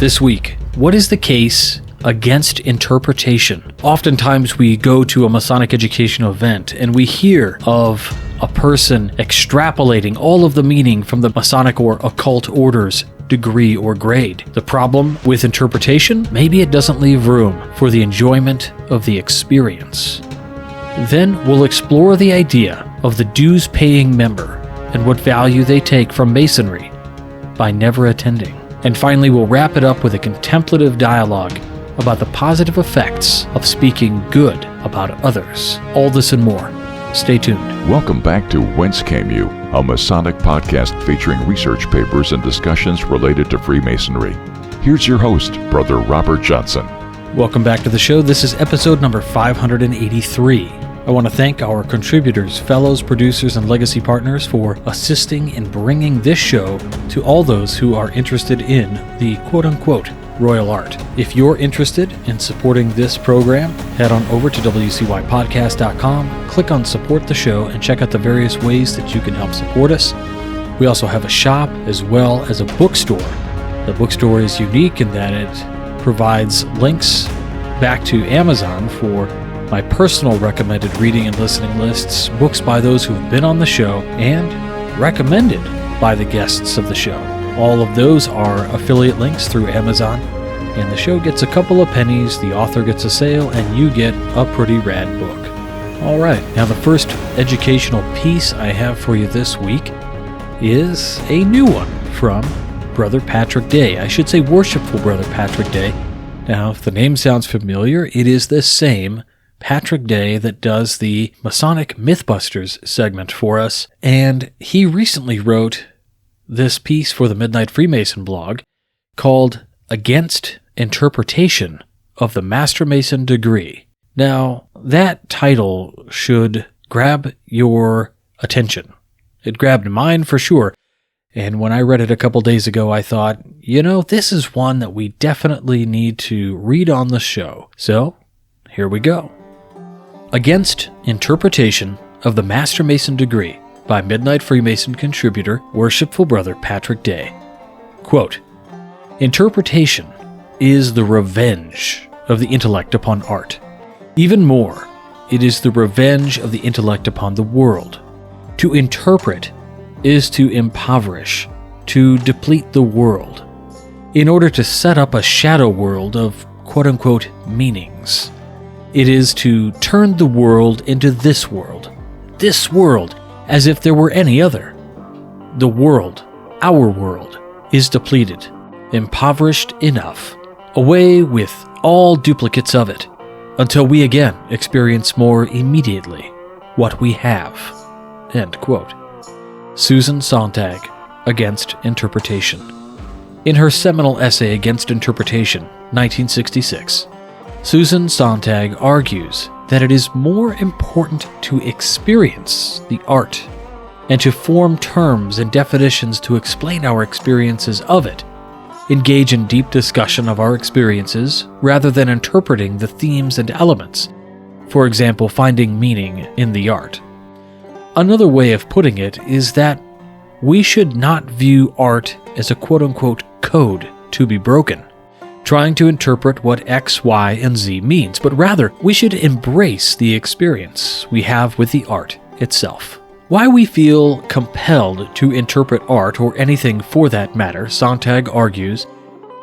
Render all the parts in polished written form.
This week, what is the case against interpretation? Oftentimes we go to a Masonic educational event and we hear of a person extrapolating all of the meaning from the Masonic or occult order's degree or grade. The problem with interpretation? Maybe it doesn't leave room for the enjoyment of the experience. Then we'll explore the idea of the dues-paying member and what value they take from Masonry by never attending. And finally, we'll wrap it up with a contemplative dialogue about the positive effects of speaking good about others. All this and more. Stay tuned. Welcome back to Whence Came You, a Masonic podcast featuring research papers and discussions related to Freemasonry. Here's your host, Brother Robert Johnson. Welcome back to the show. This is episode number 583. I want to thank our contributors, fellows, producers, and legacy partners for assisting in bringing this show to all those who are interested in the quote-unquote royal art. If you're interested in supporting this program, head on over to wcypodcast.com, click on support the show, and check out the various ways that you can help support us. We also have a shop as well as a bookstore. The bookstore is unique in that it provides links back to Amazon for my personal recommended reading and listening lists, books by those who've been on the show, and recommended by the guests of the show. All of those are affiliate links through Amazon, and the show gets a couple of pennies, the author gets a sale, and you get a pretty rad book. All right, now the first educational piece I have for you this week is a new one from Brother Patrick Day. I should say Worshipful Brother Patrick Day. Now, if the name sounds familiar, it is the same Patrick Day that does the Masonic Mythbusters segment for us, and he recently wrote this piece for the Midnight Freemason blog called Against Interpretation of the Master Mason Degree. Now, that title should grab your attention. It grabbed mine for sure, and when I read it a couple days ago, I thought, this is one that we definitely need to read on the show. So, here we go. Against Interpretation of the Master Mason Degree by Midnight Freemason contributor, Worshipful Brother Patrick Day. Quote, interpretation is the revenge of the intellect upon art. Even more, it is the revenge of the intellect upon the world. To interpret is to impoverish, to deplete the world, in order to set up a shadow world of quote-unquote meanings. It is to turn the world into this world, as if there were any other. The world, our world, is depleted, impoverished enough, away with all duplicates of it, until we again experience more immediately what we have. End quote. Susan Sontag, Against Interpretation. In her seminal essay Against Interpretation, 1966, Susan Sontag argues that it is more important to experience the art and to form terms and definitions to explain our experiences of it, engage in deep discussion of our experiences rather than interpreting the themes and elements, for example, finding meaning in the art. Another way of putting it is that we should not view art as a quote-unquote code to be broken, trying to interpret what X, Y, and Z means, but rather we should embrace the experience we have with the art itself. Why we feel compelled to interpret art, or anything for that matter, Sontag argues,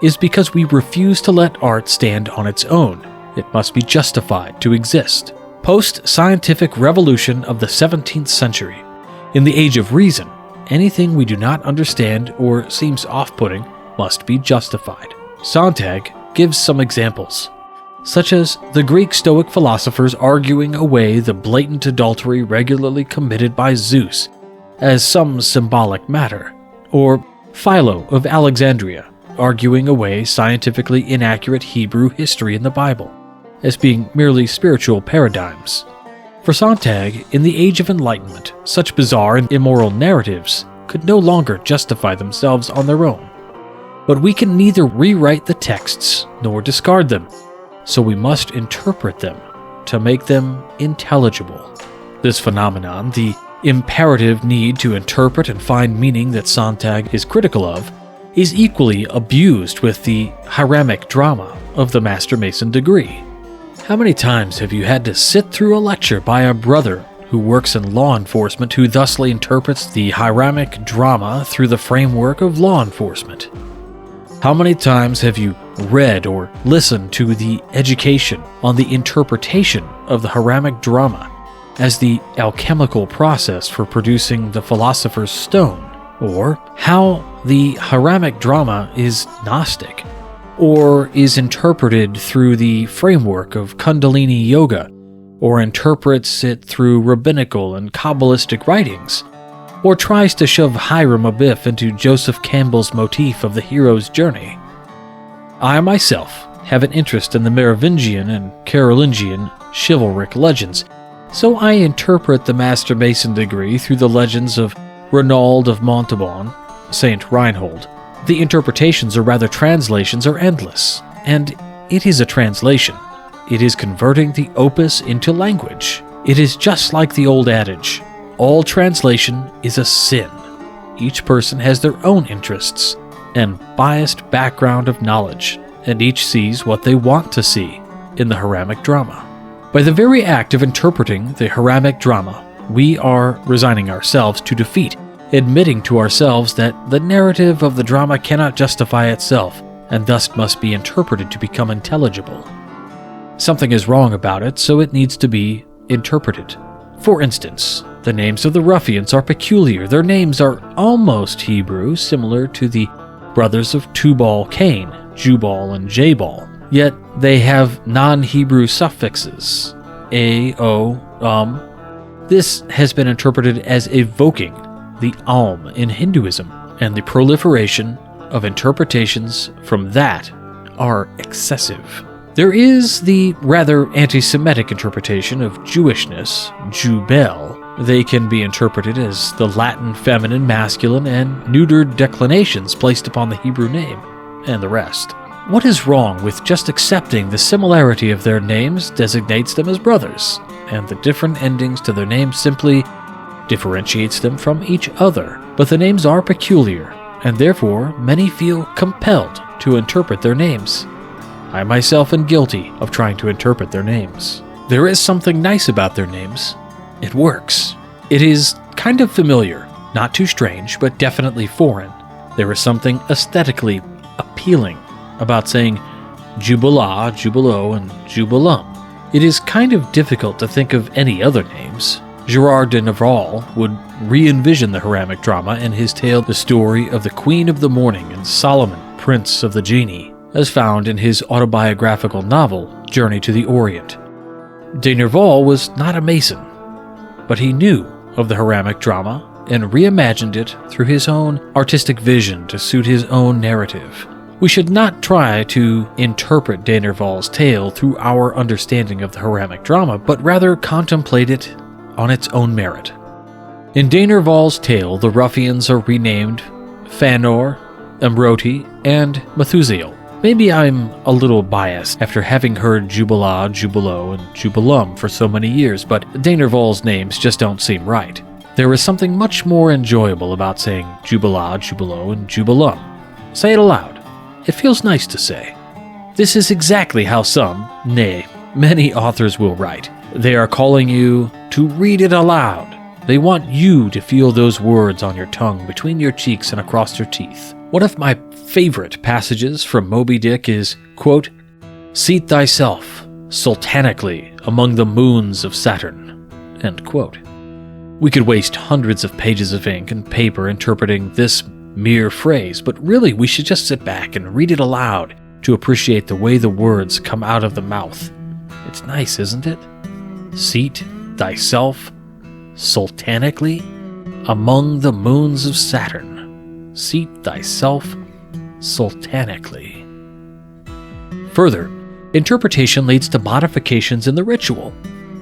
is because we refuse to let art stand on its own. It must be justified to exist. Post-scientific revolution of the 17th century, in the age of reason, anything we do not understand or seems off-putting must be justified. Sontag gives some examples, such as the Greek Stoic philosophers arguing away the blatant adultery regularly committed by Zeus as some symbolic matter, or Philo of Alexandria arguing away scientifically inaccurate Hebrew history in the Bible as being merely spiritual paradigms. For Sontag, in the Age of Enlightenment, such bizarre and immoral narratives could no longer justify themselves on their own. But we can neither rewrite the texts nor discard them, so we must interpret them to make them intelligible. This phenomenon, the imperative need to interpret and find meaning that Sontag is critical of, is equally abused with the hiramic drama of the Master Mason degree. How many times have you had to sit through a lecture by a brother who works in law enforcement who thusly interprets the hiramic drama through the framework of law enforcement? How many times have you read or listened to the education on the interpretation of the hiramic drama as the alchemical process for producing the philosopher's stone, or how the hiramic drama is Gnostic, or is interpreted through the framework of Kundalini Yoga, or interprets it through rabbinical and Kabbalistic writings, or tries to shove Hiram Abiff into Joseph Campbell's motif of the hero's journey. I myself have an interest in the Merovingian and Carolingian chivalric legends, so I interpret the Master Mason degree through the legends of Renaud of Montauban, Saint Reinhold. The interpretations, or rather translations, are endless, and it is a translation. It is converting the opus into language. It is just like the old adage, all translation is a sin. Each person has their own interests and biased background of knowledge, and each sees what they want to see in the hiramic drama. By the very act of interpreting the hiramic drama, we are resigning ourselves to defeat, admitting to ourselves that the narrative of the drama cannot justify itself, and thus must be interpreted to become intelligible. Something is wrong about it, so it needs to be interpreted. For instance, the names of the ruffians are peculiar. Their names are almost Hebrew, similar to the brothers of Tubal-Cain, Jubal and Jabal. Yet they have non-Hebrew suffixes, a, o, This has been interpreted as evoking the in Hinduism, and the proliferation of interpretations from that are excessive. There is the rather anti-Semitic interpretation of Jewishness, Jubel. They can be interpreted as the Latin feminine, masculine, and neutered declinations placed upon the Hebrew name, and the rest. What is wrong with just accepting the similarity of their names designates them as brothers, and the different endings to their names simply differentiates them from each other? But the names are peculiar, and therefore many feel compelled to interpret their names. I myself am guilty of trying to interpret their names. There is something nice about their names. It works. It is kind of familiar, not too strange, but definitely foreign. There is something aesthetically appealing about saying Jubilah, Jubilo, and Jubilum. It is kind of difficult to think of any other names. Gerard de Nerval would re-envision the hiramic drama in his tale The Story of the Queen of the Morning and Solomon, Prince of the Genii, as found in his autobiographical novel Journey to the Orient. De Nerval was not a Mason, but he knew of the hiramic drama and reimagined it through his own artistic vision to suit his own narrative. We should not try to interpret de Nerval's tale through our understanding of the hiramic drama, but rather contemplate it on its own merit. In de Nerval's tale, the ruffians are renamed Fanor, Amroti, and Methusael. Maybe I'm a little biased after having heard Jubilah, Jubilo, and Jubilum for so many years, but de Nerval's names just don't seem right. There is something much more enjoyable about saying Jubilah, Jubilo, and Jubilum. Say it aloud. It feels nice to say. This is exactly how some, nay, many authors will write. They are calling you to read it aloud. They want you to feel those words on your tongue, between your cheeks and across your teeth. One of my favorite passages from Moby Dick is, quote, "Seat thyself sultanically among the moons of Saturn," end quote. We could waste hundreds of pages of ink and paper interpreting this mere phrase, but really we should just sit back and read it aloud to appreciate the way the words come out of the mouth. It's nice, isn't it? Seat thyself sultanically among the moons of Saturn. Seat thyself sultanically. Further, interpretation leads to modifications in the ritual.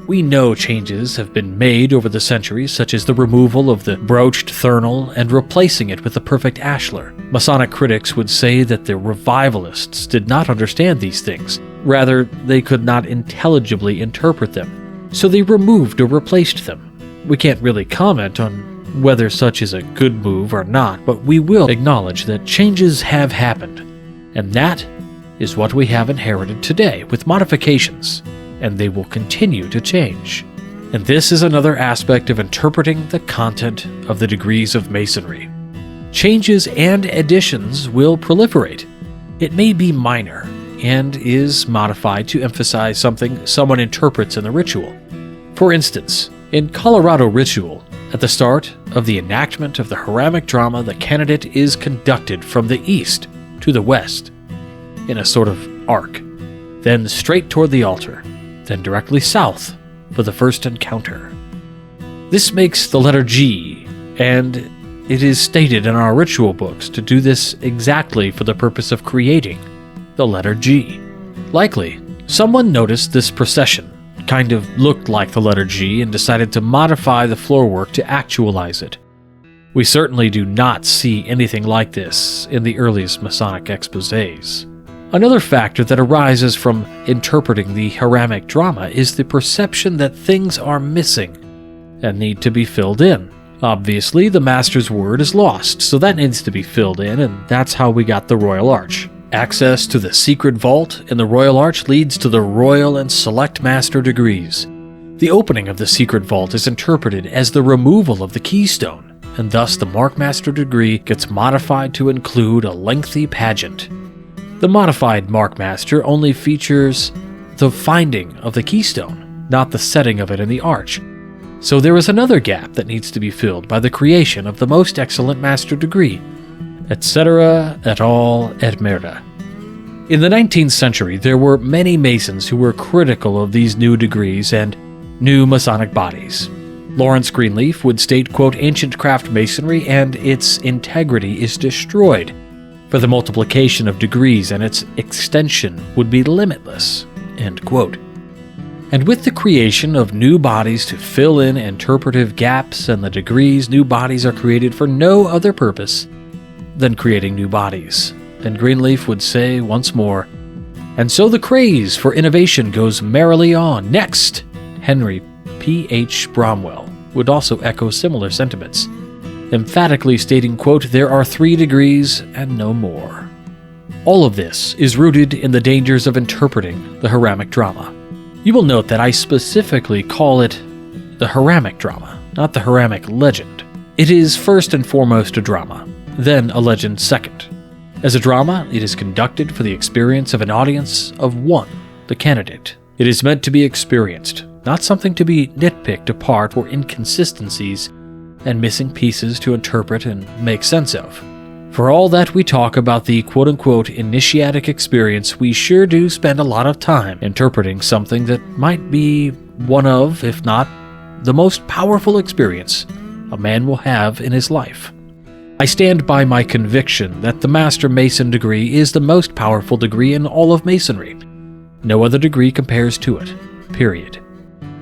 We know changes have been made over the centuries, such as the removal of the broached thurnal and replacing it with the perfect ashlar. Masonic critics would say that the revivalists did not understand these things. Rather, they could not intelligibly interpret them, so they removed or replaced them. We can't really comment on whether such is a good move or not, but we will acknowledge that changes have happened, and that is what we have inherited today with modifications, and they will continue to change. And this is another aspect of interpreting the content of the degrees of Masonry. Changes and additions will proliferate. It may be minor and is modified to emphasize something someone interprets in the ritual. For instance, in Colorado ritual, at the start of the enactment of the Hiramic drama, the candidate is conducted from the east to the west in a sort of arc, then straight toward the altar, then directly south for the first encounter. This makes the letter G, and it is stated in our ritual books to do this exactly for the purpose of creating the letter G. Likely, someone noticed this procession kind of looked like the letter G and decided to modify the floorwork to actualize it. We certainly do not see anything like this in the earliest Masonic exposés. Another factor that arises from interpreting the Hiramic drama is the perception that things are missing and need to be filled in. Obviously, the Master's word is lost, so that needs to be filled in, and that's how we got the Royal Arch. Access to the secret vault in the Royal Arch leads to the Royal and Select Master degrees. The opening of the secret vault is interpreted as the removal of the keystone, and thus the Mark Master degree gets modified to include a lengthy pageant. The modified Mark Master only features the finding of the keystone, not the setting of it in the arch. So there is another gap that needs to be filled by the creation of the Most Excellent Master degree, etc. et al. Et merda. In the 19th century, there were many Masons who were critical of these new degrees and new Masonic bodies. Lawrence Greenleaf would state, quote, "Ancient craft masonry and its integrity is destroyed, for the multiplication of degrees and its extension would be limitless," end quote. And with the creation of new bodies to fill in interpretive gaps and the degrees, new bodies are created for no other purpose than creating new bodies. And Greenleaf would say once more, "And so the craze for innovation goes merrily on. Next!" Henry P.H. Bromwell would also echo similar sentiments, emphatically stating, quote, "There are 3 degrees and no more." All of this is rooted in the dangers of interpreting the Hiramic drama. You will note that I specifically call it the Hiramic drama, not the Hiramic legend. It is first and foremost a drama, then a legend second. As a drama, it is conducted for the experience of an audience of one, the candidate. It is meant to be experienced, not something to be nitpicked apart for inconsistencies and missing pieces to interpret and make sense of. For all that we talk about the quote-unquote initiatic experience, we sure do spend a lot of time interpreting something that might be one of, if not, the most powerful experience a man will have in his life. I stand by my conviction that the Master Mason degree is the most powerful degree in all of Masonry. No other degree compares to it, period.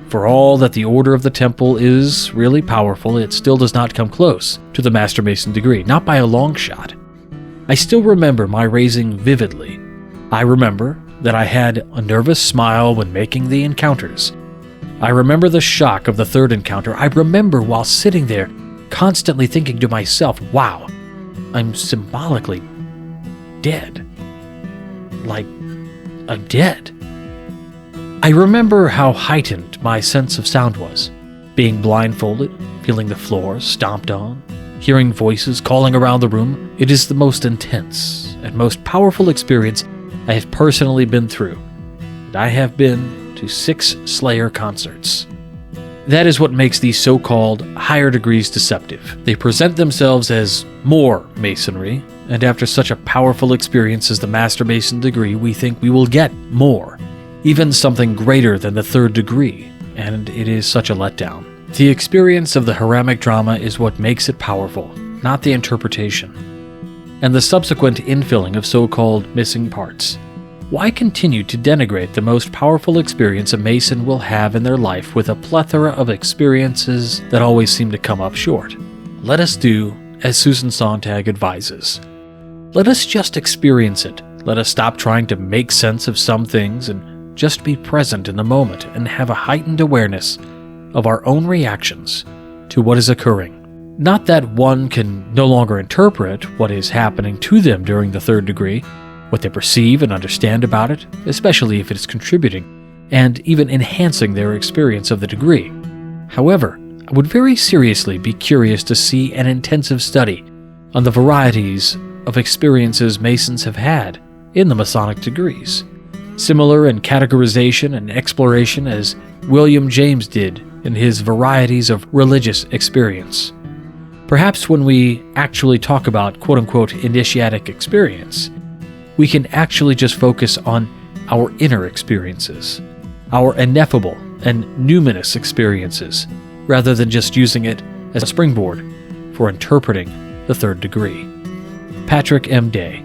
For all that the Order of the Temple is really powerful, it still does not come close to the Master Mason degree, not by a long shot. I still remember my raising vividly. I remember that I had a nervous smile when making the encounters. I remember the shock of the third encounter. I remember while sitting there, constantly thinking to myself, wow, I'm symbolically dead. Like, I'm dead. I remember how heightened my sense of sound was, being blindfolded, feeling the floor stomped on, hearing voices calling around the room. It is the most intense and most powerful experience I have personally been through, and I have been to 6 Slayer concerts. That is what makes these so-called higher degrees deceptive. They present themselves as more Masonry, and after such a powerful experience as the Master Mason degree, we think we will get more, even something greater than the 3rd degree, and it is such a letdown. The experience of the Hiramic drama is what makes it powerful, not the interpretation, and the subsequent infilling of so-called missing parts. Why continue to denigrate the most powerful experience a Mason will have in their life with a plethora of experiences that always seem to come up short? Let us do as Susan Sontag advises. Let us just experience it. Let us stop trying to make sense of some things and just be present in the moment and have a heightened awareness of our own reactions to what is occurring. Not that one can no longer interpret what is happening to them during the third degree, what they perceive and understand about it, especially if it is contributing and even enhancing their experience of the degree. However, I would very seriously be curious to see an intensive study on the varieties of experiences Masons have had in the Masonic degrees, similar in categorization and exploration as William James did in his varieties of religious experience. Perhaps when we actually talk about quote-unquote initiatic experience, we can actually just focus on our inner experiences, our ineffable and numinous experiences, rather than just using it as a springboard for interpreting the third degree. Patrick M. Day,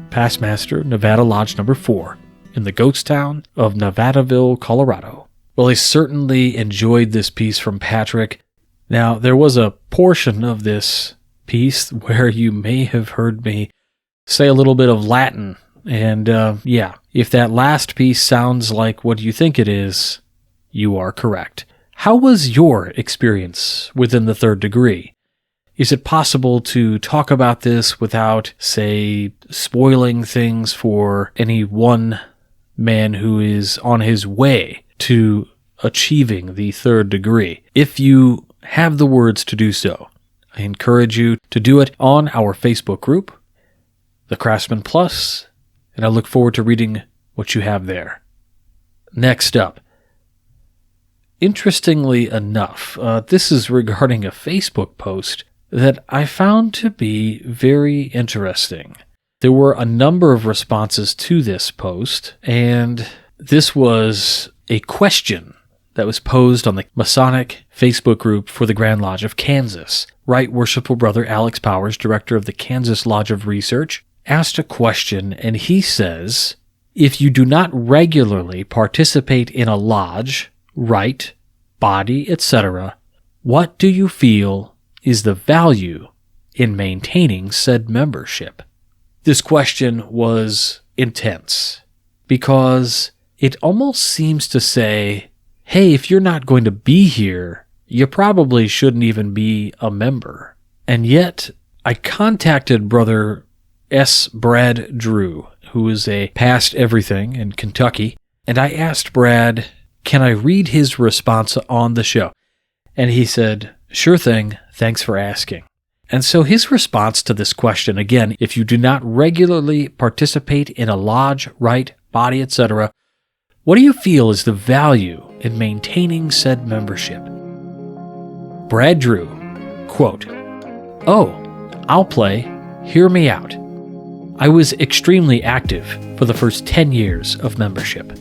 Past Master, Nevada Lodge Number 4, in the ghost town of Nevadaville, Colorado. Well, I certainly enjoyed this piece from Patrick. Now, there was a portion of this piece where you may have heard me say a little bit of Latin, and if that last piece sounds like what you think it is, you are correct. How was your experience within the third degree? Is it possible to talk about this without, say, spoiling things for any one man who is on his way to achieving the third degree? If you have the words to do so, I encourage you to do it on our Facebook group, the Craftsman Plus, and I look forward to reading what you have there. Next up, interestingly enough, this is regarding a Facebook post that I found to be very interesting. There were a number of responses to this post, and this was a question that was posed on the Masonic Facebook group for the Grand Lodge of Kansas. Right Worshipful Brother Alex Powers, director of the Kansas Lodge of Research, asked a question, and he says, if you do not regularly participate in a lodge, rite, body, etc., what do you feel is the value in maintaining said membership? This question was intense because it almost seems to say, hey, if you're not going to be here, you probably shouldn't even be a member. And yet, I contacted Brother S. Brad Drew, who is a past everything in Kentucky, and I asked Brad, can I read his response on the show? And he said, sure thing, thanks for asking. And so his response to this question, again, if you do not regularly participate in a lodge, rite, body, etc., what do you feel is the value in maintaining said membership? Brad Drew, quote, oh, I'll play, hear me out. I was extremely active for the first 10 years of membership.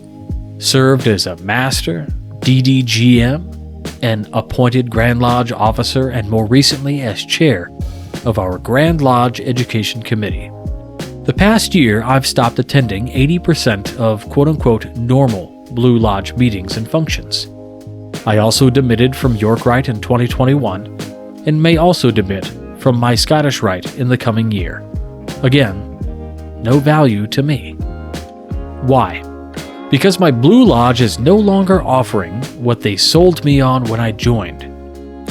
Served as a master, DDGM, an appointed Grand Lodge officer, and more recently as chair of our Grand Lodge Education Committee. The past year, I've stopped attending 80% of quote-unquote normal Blue Lodge meetings and functions. I also demitted from York Rite in 2021 and may also demit from my Scottish Rite in the coming year. Again, no value to me. Why? Because my Blue Lodge is no longer offering what they sold me on when I joined,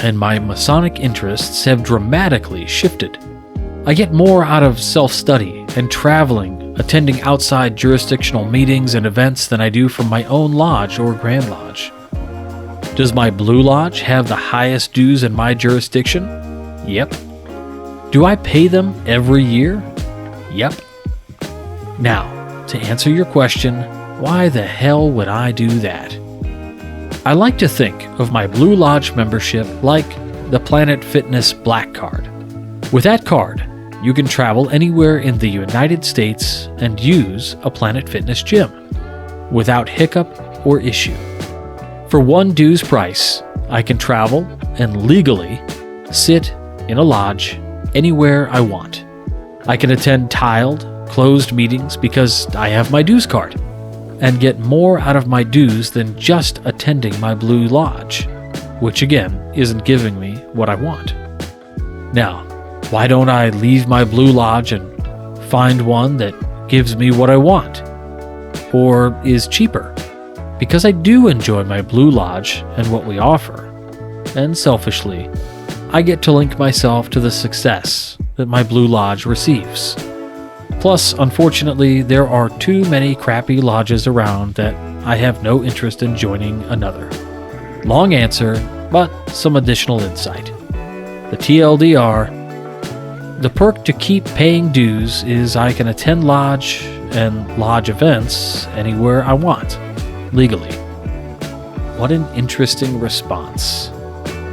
and my Masonic interests have dramatically shifted. I get more out of self-study and traveling, attending outside jurisdictional meetings and events than I do from my own lodge or Grand Lodge. Does my Blue Lodge have the highest dues in my jurisdiction? Yep. Do I pay them every year? Yep. Now, to answer your question, why the hell would I do that? I like to think of my Blue Lodge membership like the Planet Fitness Black Card. With that card, you can travel anywhere in the United States and use a Planet Fitness gym without hiccup or issue. For one dues price, I can travel and legally sit in a lodge anywhere I want. I can attend tiled, closed meetings because I have my dues card and get more out of my dues than just attending my Blue Lodge, which again isn't giving me what I want. Now, why don't I leave my Blue Lodge and find one that gives me what I want or is cheaper? Because I do enjoy my Blue Lodge and what we offer, and selfishly, I get to link myself to the success that my Blue Lodge receives. Plus, unfortunately, there are too many crappy lodges around that I have no interest in joining another. Long answer, but some additional insight. The TLDR, the perk to keep paying dues is I can attend lodge and lodge events anywhere I want, legally. What an interesting response.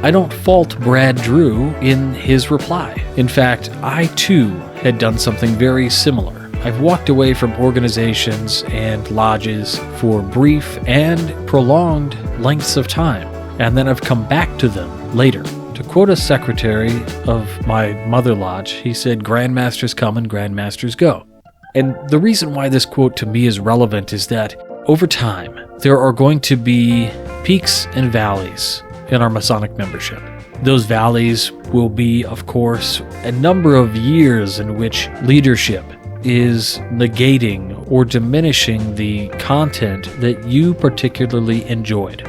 I don't fault Brad Drew in his reply. In fact, I too had done something very similar. I've walked away from organizations and lodges for brief and prolonged lengths of time, and then I've come back to them later. To quote a secretary of my mother lodge, he said, "Grandmasters come and grandmasters go." And the reason why this quote to me is relevant is that over time, there are going to be peaks and valleys in our Masonic membership. Those valleys will be, of course, a number of years in which leadership is negating or diminishing the content that you particularly enjoyed,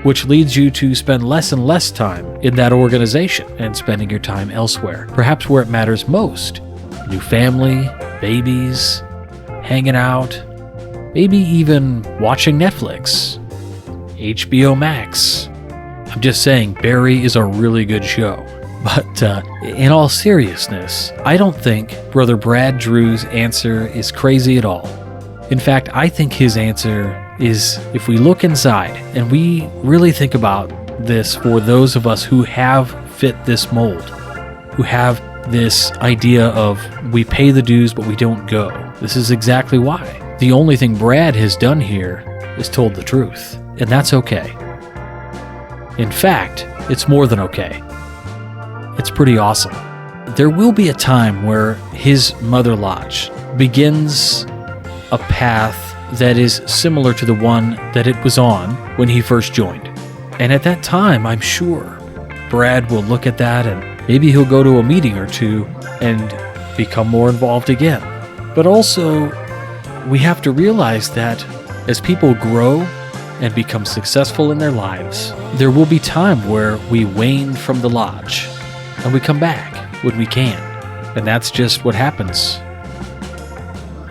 which leads you to spend less and less time in that organization and spending your time elsewhere, perhaps where it matters most. New family, babies, hanging out, maybe even watching Netflix, HBO Max. I'm just saying, Barry is a really good show. But in all seriousness, I don't think Brother Brad Drew's answer is crazy at all. In fact, I think his answer is, if we look inside and we really think about this for those of us who have fit this mold, who have this idea of we pay the dues but we don't go, this is exactly why. The only thing Brad has done here is told the truth, and that's okay. In fact, it's more than okay. It's pretty awesome. There will be a time where his mother lodge begins a path that is similar to the one that it was on when he first joined. And at that time, I'm sure Brad will look at that and maybe he'll go to a meeting or two and become more involved again. But also, we have to realize that as people grow and become successful in their lives, there will be time where we wane from the lodge and we come back when we can. And that's just what happens.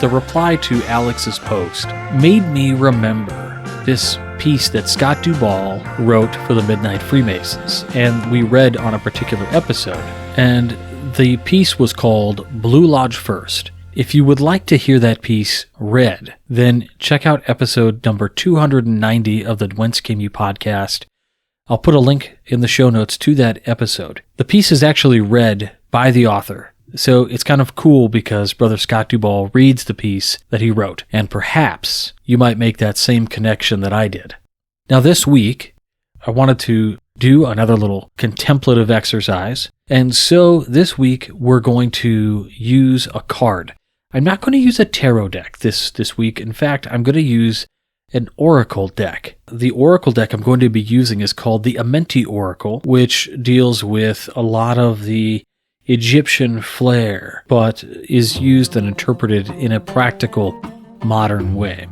The reply to Alex's post made me remember this piece that Scott Duvall wrote for the Midnight Freemasons, and we read on a particular episode. And the piece was called Blue Lodge First. If you would like to hear that piece read, then check out episode number 290 of the Whence podcast. I'll put a link in the show notes to that episode. The piece is actually read by the author, so it's kind of cool because Brother Scott Duvall reads the piece that he wrote, and perhaps you might make that same connection that I did. Now this week, I wanted to do another little contemplative exercise, and so this week we're going to use a card. I'm not going to use a tarot deck this week. In fact, I'm going to use an oracle deck. The oracle deck I'm going to be using is called the Amenti Oracle, which deals with a lot of the Egyptian flair, but is used and interpreted in a practical, modern way.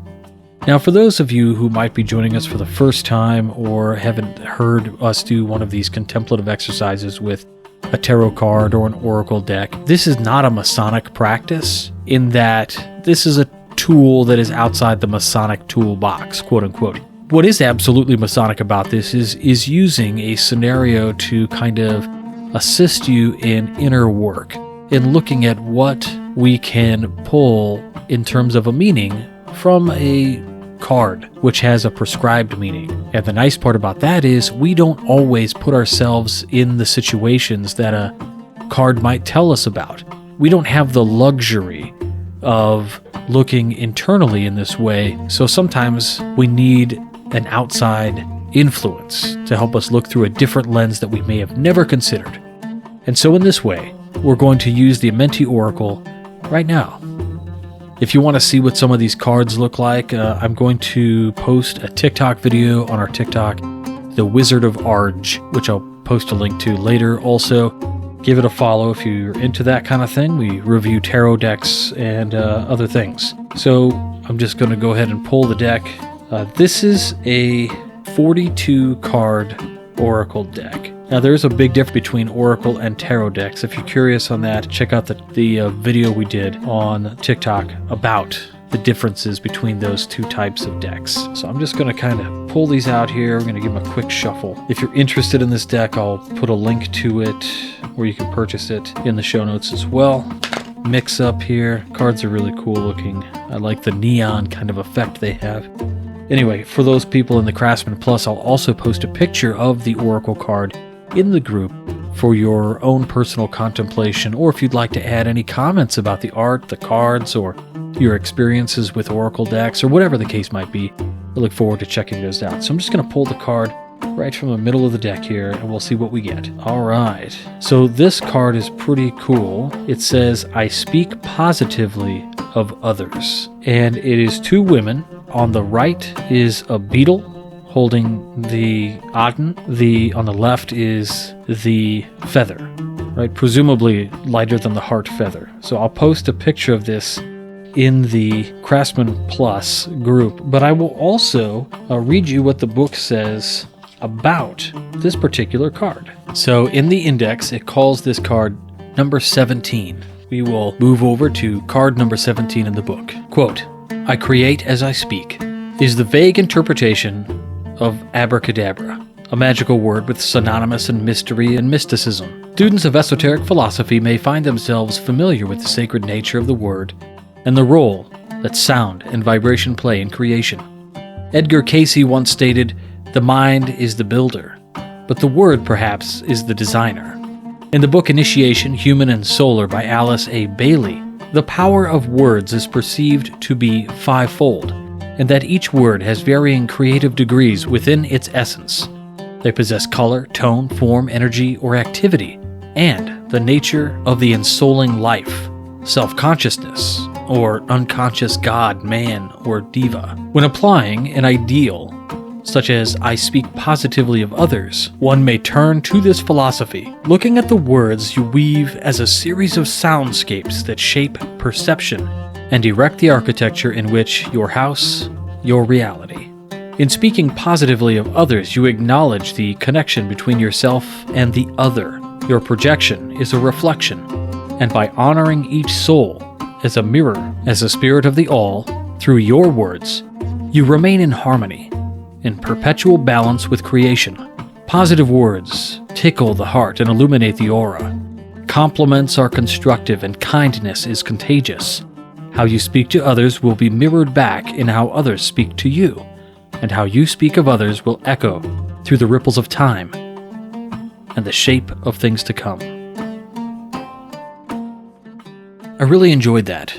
Now, for those of you who might be joining us for the first time or haven't heard us do one of these contemplative exercises with a tarot card or an oracle deck, this is not a Masonic practice in that this is a tool that is outside the Masonic toolbox, quote unquote. What is absolutely Masonic about this is using a scenario to kind of assist you in inner work, in looking at what we can pull in terms of a meaning from a card, which has a prescribed meaning. And the nice part about that is we don't always put ourselves in the situations that a card might tell us about. We don't have the luxury of looking internally in this way, so sometimes we need an outside influence to help us look through a different lens that we may have never considered. And so in this way, we're going to use the Amenti Oracle right now. If you want to see what some of these cards look like, I'm going to post a TikTok video on our TikTok, The Wizard of Arge, which I'll post a link to later. Also, give it a follow if you're into that kind of thing. We review tarot decks and other things. So I'm just going to go ahead and pull the deck. This is a 42 card oracle deck. Now, there's a big difference between Oracle and Tarot decks. If you're curious on that, check out the video we did on TikTok about the differences between those two types of decks. So I'm just going to kind of pull these out here. I'm going to give them a quick shuffle. If you're interested in this deck, I'll put a link to it where you can purchase it in the show notes as well. Mix up here. Cards are really cool looking. I like the neon kind of effect they have. Anyway, for those people in the Craftsman Plus, I'll also post a picture of the Oracle card in the group for your own personal contemplation, or if you'd like to add any comments about the art, the cards, or your experiences with Oracle decks, or whatever the case might be. I look forward to checking those out. So I'm just going to pull the card right from the middle of the deck here, and we'll see what we get. All right. So this card is pretty cool. It says, "I speak positively of others." And it is two women. On the right is a beetle holding the Aten. On the left is the feather, right? Presumably lighter than the heart feather. So I'll post a picture of this in the Craftsman Plus group, but I will also read you what the book says about this particular card. So in the index, it calls this card number 17. We will move over to card number 17 in the book. Quote, "I create as I speak," is the vague interpretation of abracadabra, a magical word with synonymous in mystery and mysticism. Students of esoteric philosophy may find themselves familiar with the sacred nature of the word and the role that sound and vibration play in creation. Edgar Cayce once stated, "The mind is the builder, but the word perhaps is the designer." In the book Initiation, Human and Solar by Alice A. Bailey, the power of words is perceived to be fivefold, and that each word has varying creative degrees within its essence. They possess color, tone, form, energy, or activity, and the nature of the ensouling life, self-consciousness, or unconscious God, man, or diva. When applying an ideal, such as "I speak positively of others," one may turn to this philosophy. Looking at the words you weave as a series of soundscapes that shape perception and erect the architecture in which your house, your reality. In speaking positively of others, you acknowledge the connection between yourself and the other. Your projection is a reflection, and by honoring each soul as a mirror, as a spirit of the all, through your words, you remain in harmony, in perpetual balance with creation. Positive words tickle the heart and illuminate the aura. Compliments are constructive and kindness is contagious. How you speak to others will be mirrored back in how others speak to you, and how you speak of others will echo through the ripples of time and the shape of things to come. I really enjoyed that.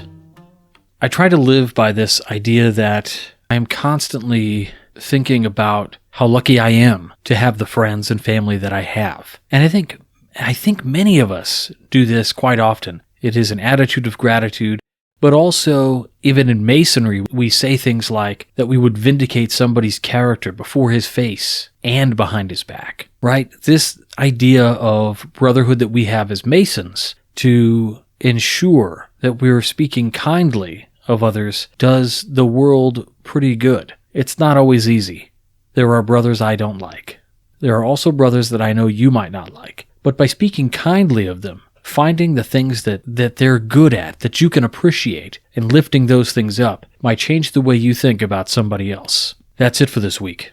I try to live by this idea that I am constantly thinking about how lucky I am to have the friends and family that I have. And I think many of us do this quite often. It is an attitude of gratitude, but also, even in Masonry, we say things like that we would vindicate somebody's character before his face and behind his back, right? This idea of brotherhood that we have as Masons to ensure that we're speaking kindly of others does the world pretty good. It's not always easy. There are brothers I don't like. There are also brothers that I know you might not like. But by speaking kindly of them, finding the things that they're good at, that you can appreciate, and lifting those things up might change the way you think about somebody else. That's it for this week.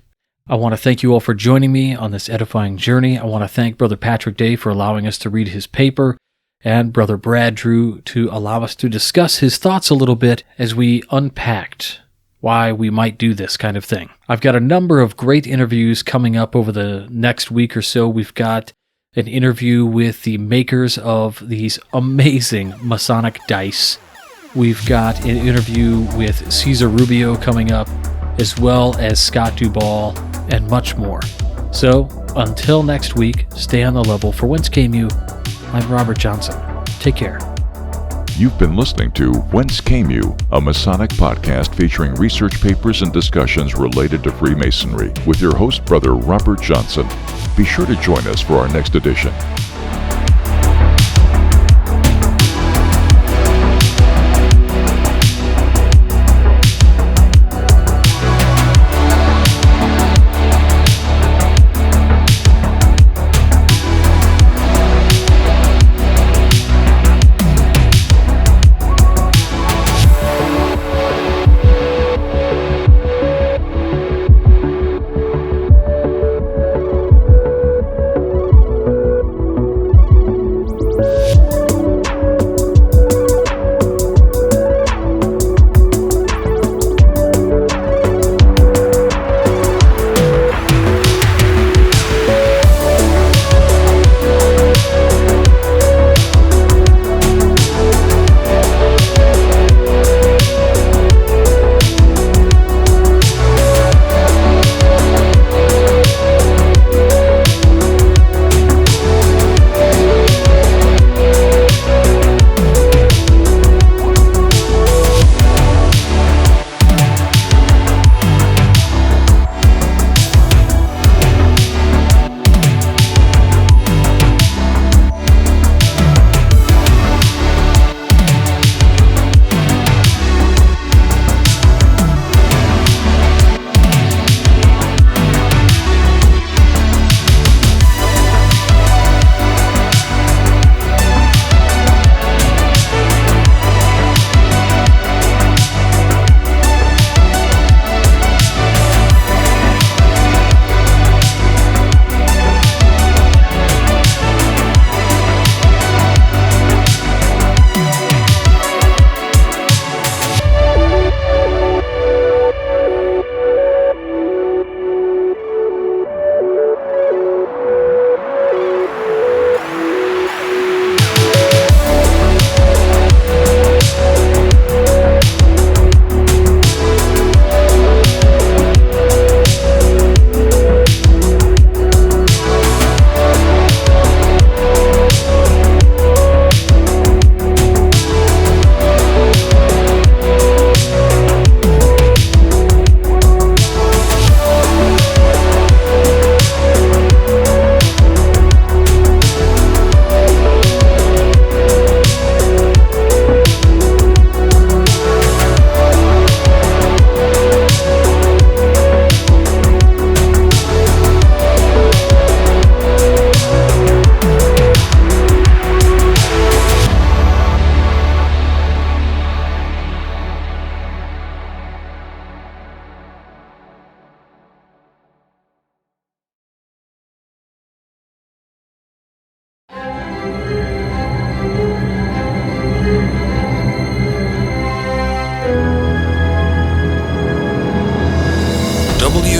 I want to thank you all for joining me on this edifying journey. I want to thank Brother Patrick Day for allowing us to read his paper, and Brother Brad Drew to allow us to discuss his thoughts a little bit as we unpacked why we might do this kind of thing. I've got a number of great interviews coming up over the next week or so. We've got an interview with the makers of these amazing Masonic dice. We've got an interview with Cesar Rubio coming up, as well as Scott Duvall, and much more. So, until next week, stay on the level. For Whence Came You, I'm Robert Johnson. Take care. You've been listening to Whence Came You, a Masonic podcast featuring research papers and discussions related to Freemasonry, with your host, Brother Robert Johnson. Be sure to join us for our next edition.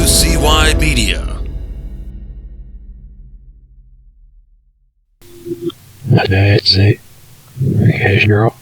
WCY Media. That's it. Casual.